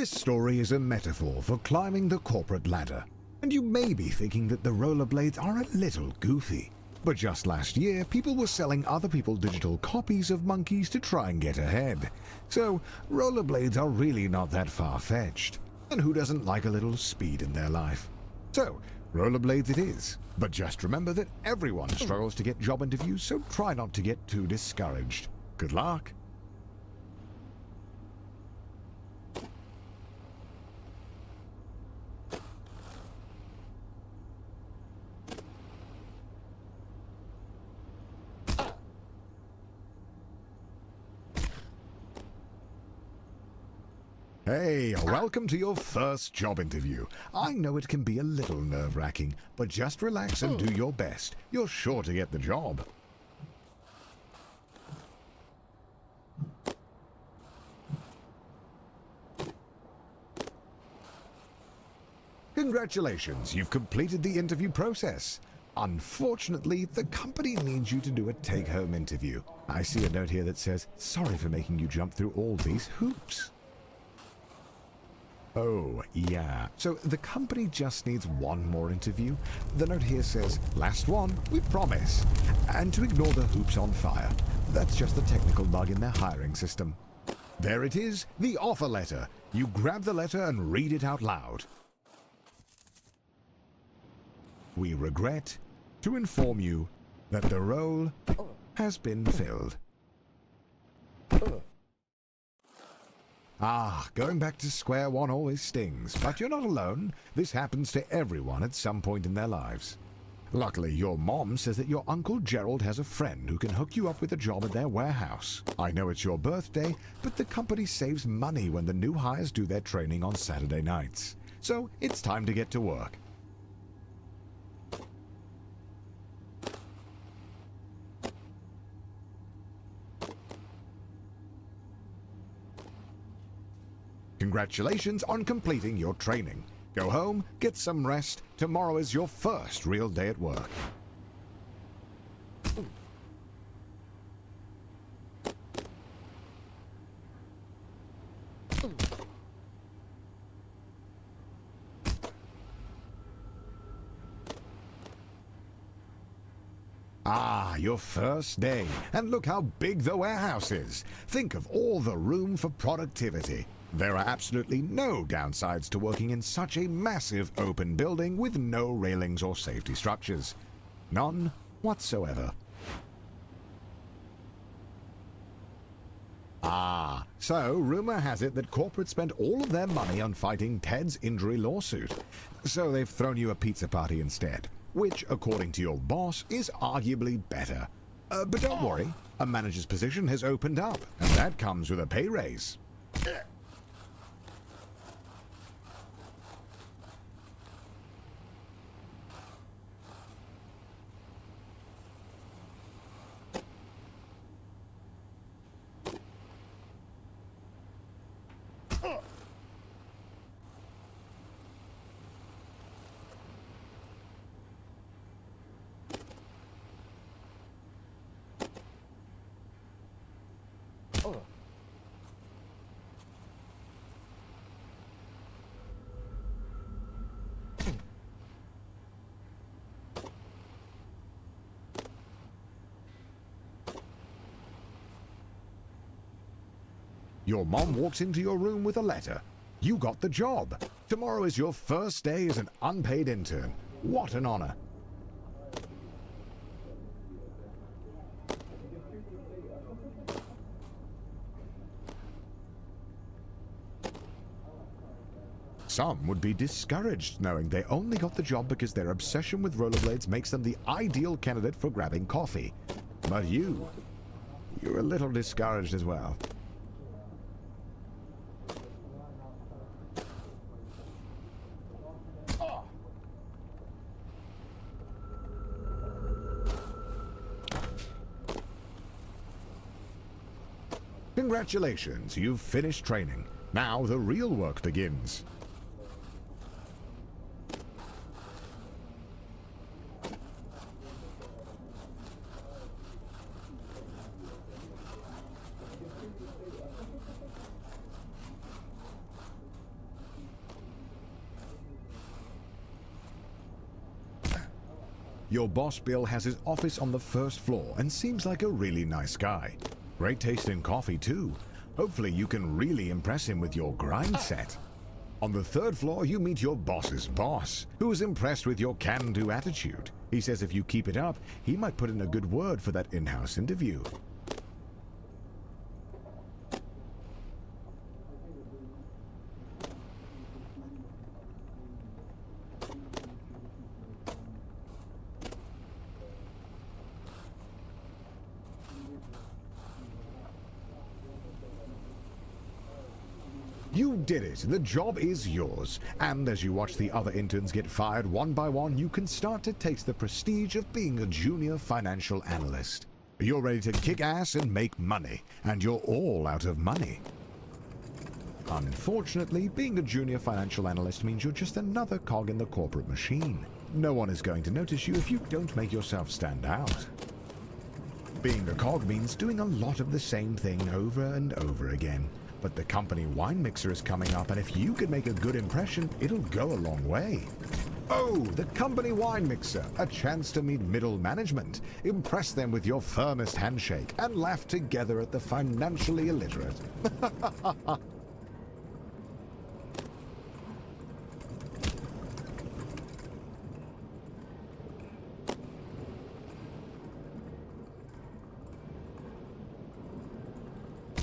This story is a metaphor for climbing the corporate ladder. And you may be thinking that the rollerblades are a little goofy. But just last year, people were selling other people digital copies of monkeys to try and get ahead. So, rollerblades are really not that far-fetched. And who doesn't like a little speed in their life? So, rollerblades it is. But just remember that everyone struggles to get job interviews, so try not to get too discouraged. Good luck! Hey, welcome to your first job interview. I know it can be a little nerve-wracking, but just relax and do your best. You're sure to get the job. Congratulations, you've completed the interview process. Unfortunately, the company needs you to do a take-home interview. I see a note here that says, "Sorry for making you jump through all these hoops." Oh, yeah. So the company just needs one more interview. The note here says, "Last one, we promise." And to ignore the hoops on fire. That's just a technical bug in their hiring system. There it is, the offer letter. You grab the letter and read it out loud. We regret to inform you that the role has been filled. Going back to square one always stings, but you're not alone. This happens to everyone at some point in their lives. Luckily, your mom says that your Uncle Gerald has a friend who can hook you up with a job at their warehouse. I know it's your birthday, but the company saves money when the new hires do their training on Saturday nights. So it's time to get to work. Congratulations on completing your training. Go home, get some rest. Tomorrow is your first real day at work. Your first day. And look how big the warehouse is. Think of all the room for productivity. There are absolutely no downsides to working in such a massive open building with no railings or safety structures. None whatsoever. So rumor has it that corporate spent all of their money on fighting Ted's injury lawsuit. So they've thrown you a pizza party instead, which, according to your boss, is arguably better. But don't worry, a manager's position has opened up, and that comes with a pay raise. Your mom walks into your room with a letter. You got the job. Tomorrow is your first day as an unpaid intern. What an honor. Some would be discouraged knowing they only got the job because their obsession with rollerblades makes them the ideal candidate for grabbing coffee. But you're a little discouraged as well. Congratulations, you've finished training. Now the real work begins. Your boss Bill has his office on the first floor and seems like a really nice guy. Great taste in coffee too. Hopefully you can really impress him with your grind set. On the third floor, you meet your boss's boss, who is impressed with your can-do attitude. He says if you keep it up, he might put in a good word for that in-house interview. You did it! The job is yours. And as you watch the other interns get fired one by one, you can start to taste the prestige of being a junior financial analyst. You're ready to kick ass and make money, and you're all out of money. Unfortunately, being a junior financial analyst means you're just another cog in the corporate machine. No one is going to notice you if you don't make yourself stand out. Being a cog means doing a lot of the same thing over and over again. But the company wine mixer is coming up, and if you can make a good impression, it'll go a long way. Oh, the company wine mixer, a chance to meet middle management, impress them with your firmest handshake, and laugh together at the financially illiterate.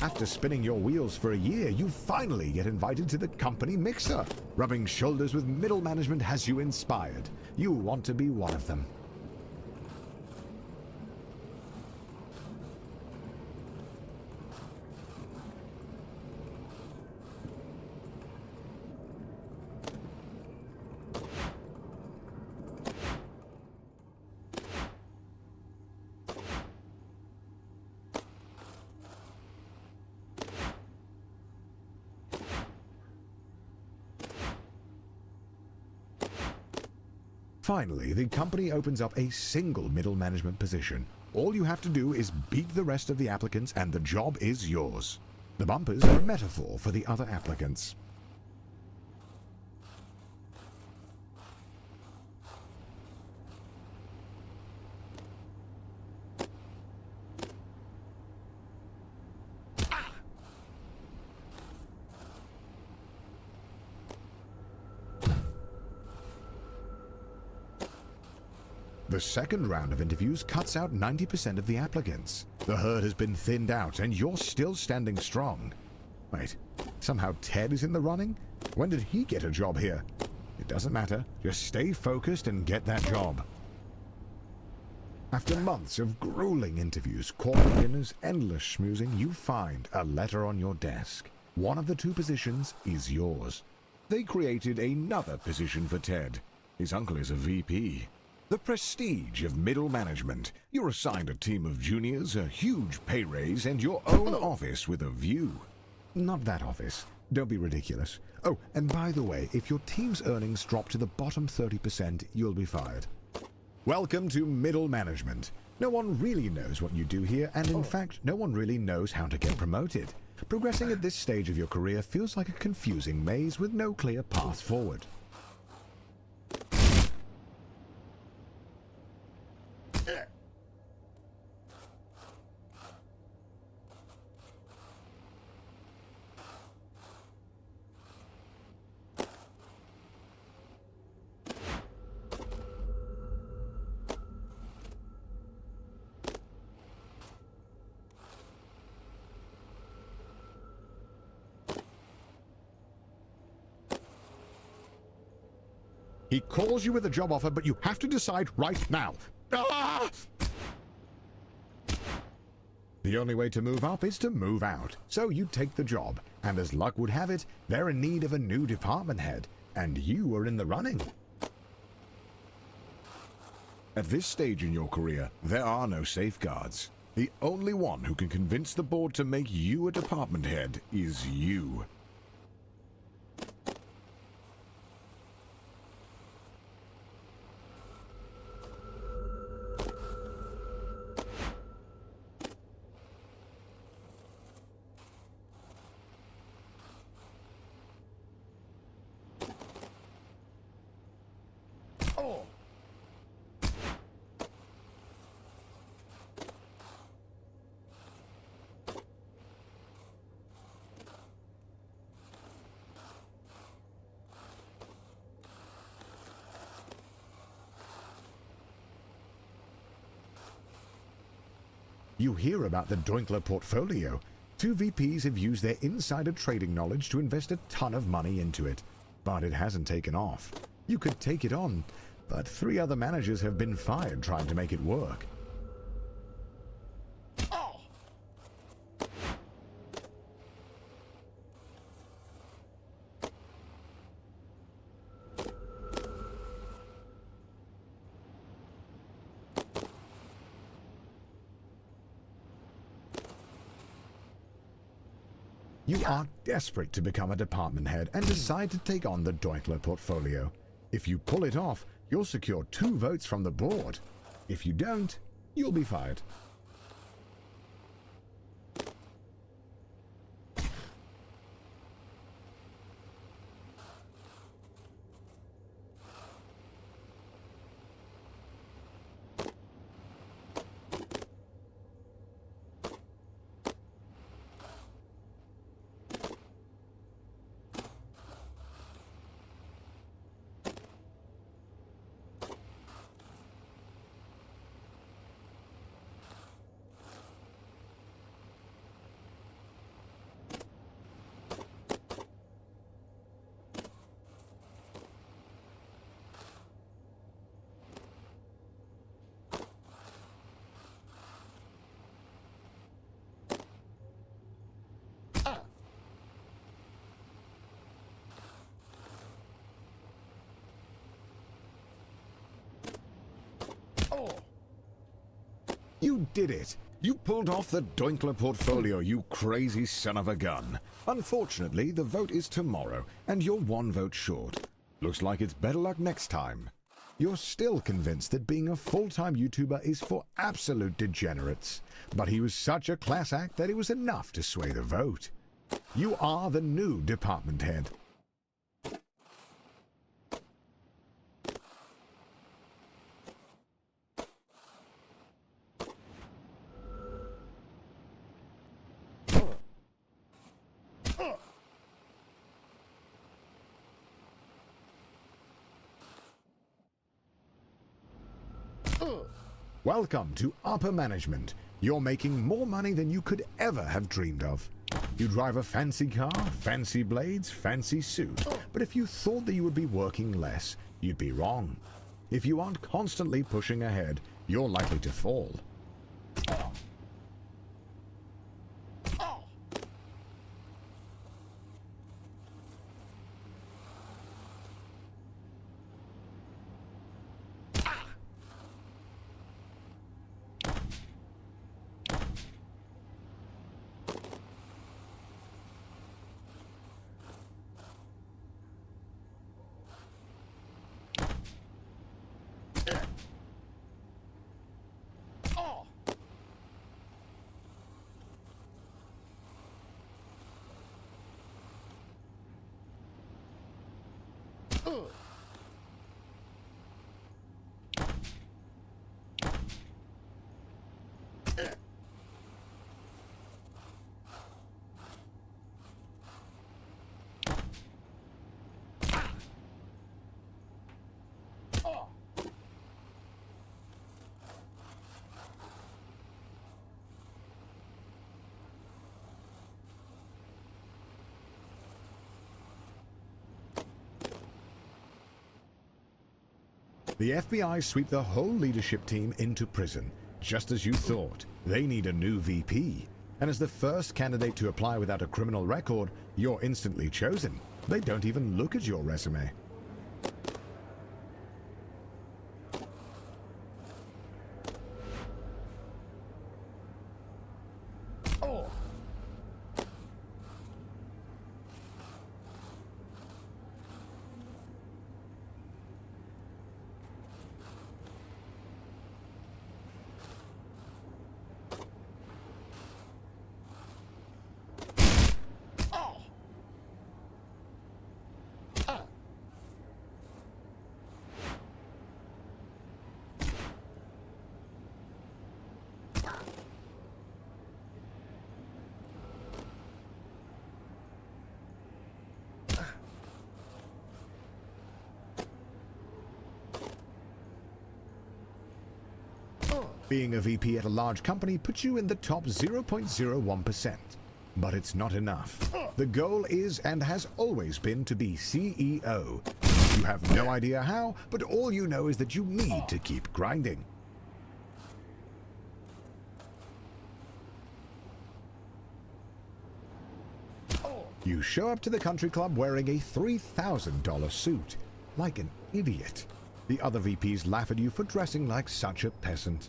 After spinning your wheels for a year, you finally get invited to the company mixer. Rubbing shoulders with middle management has you inspired. You want to be one of them. Finally, the company opens up a single middle management position. All you have to do is beat the rest of the applicants and the job is yours. The bumpers are a metaphor for the other applicants. The second round of interviews cuts out 90% of the applicants. The herd has been thinned out and you're still standing strong. Wait, somehow Ted is in the running? When did he get a job here? It doesn't matter, just stay focused and get that job. After months of grueling interviews, corporate dinners, endless schmoozing, you find a letter on your desk. One of the two positions is yours. They created another position for Ted. His uncle is a VP. The prestige of middle management. You're assigned a team of juniors, a huge pay raise, and your own office with a view. Not that office. Don't be ridiculous. Oh, and by the way, if your team's earnings drop to the bottom 30%, you'll be fired. Welcome to middle management. No one really knows what you do here, and in fact, no one really knows how to get promoted. Progressing at this stage of your career feels like a confusing maze with no clear path forward. He calls you with a job offer, but you have to decide right now. Ah! The only way to move up is to move out. So you take the job, and as luck would have it, they're in need of a new department head, and you are in the running. At this stage in your career, there are no safeguards. The only one who can convince the board to make you a department head is you. You hear about the Doinkler portfolio. 2 VPs have used their insider trading knowledge to invest a ton of money into it, but it hasn't taken off. You could take it on, but 3 other managers have been fired trying to make it work. You are desperate to become a department head and decide to take on the Doinkler portfolio. If you pull it off, you'll secure 2 votes from the board. If you don't, you'll be fired. You did it! You pulled off the Doinkler portfolio, you crazy son of a gun. Unfortunately, the vote is tomorrow, and you're 1 vote short. Looks like it's better luck next time. You're still convinced that being a full-time YouTuber is for absolute degenerates. But he was such a class act that it was enough to sway the vote. You are the new department head. Welcome to upper management. You're making more money than you could ever have dreamed of. You drive a fancy car, fancy blades, fancy suit. But if you thought that you would be working less, you'd be wrong. If you aren't constantly pushing ahead, you're likely to fall. The FBI sweep the whole leadership team into prison, just as you thought. They need a new VP. And as the first candidate to apply without a criminal record, you're instantly chosen. They don't even look at your resume. Being a VP at a large company puts you in the top 0.01%. But it's not enough. The goal is and has always been to be CEO. You have no idea how, but all you know is that you need to keep grinding. You show up to the country club wearing a $3,000 suit, like an idiot. The other VPs laugh at you for dressing like such a peasant.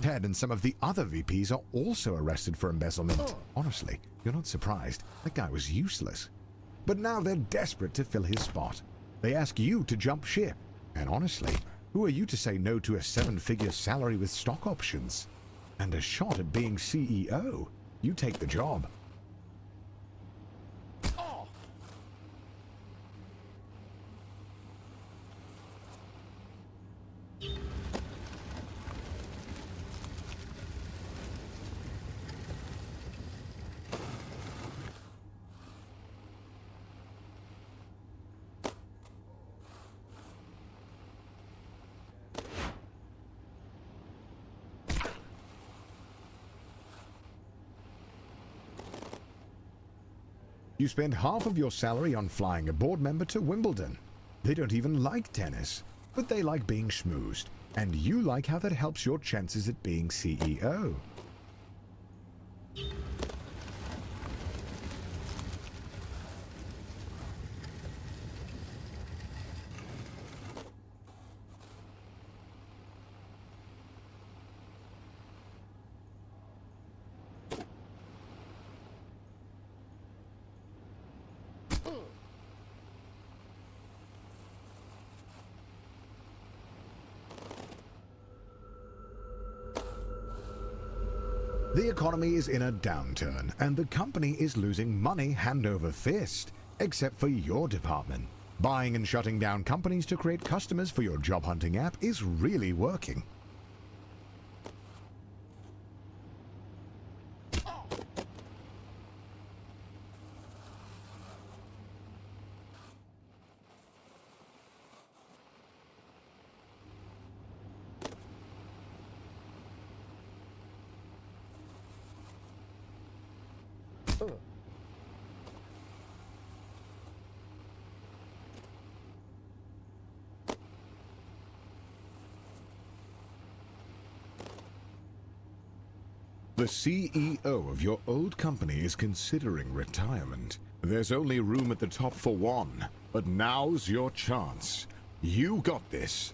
Ted and some of the other VPs are also arrested for embezzlement. Honestly, you're not surprised. That guy was useless. But now they're desperate to fill his spot. They ask you to jump ship. And honestly, who are you to say no to a 7-figure salary with stock options? And a shot at being CEO? You take the job. You spend half of your salary on flying a board member to Wimbledon. They don't even like tennis, but they like being schmoozed. And you like how that helps your chances at being CEO. The economy is in a downturn, and the company is losing money hand over fist, except for your department. Buying and shutting down companies to create customers for your job hunting app is really working. The CEO of your old company is considering retirement. There's only room at the top for one, but now's your chance. You got this.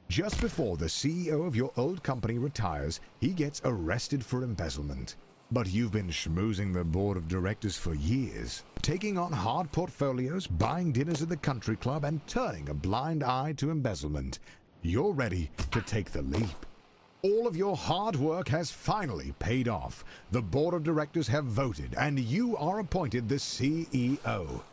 Just before the CEO of your old company retires, he gets arrested for embezzlement. But you've been schmoozing the board of directors for years, taking on hard portfolios, buying dinners at the country club, and turning a blind eye to embezzlement. You're ready to take the leap. All of your hard work has finally paid off. The board of directors have voted, and you are appointed the CEO.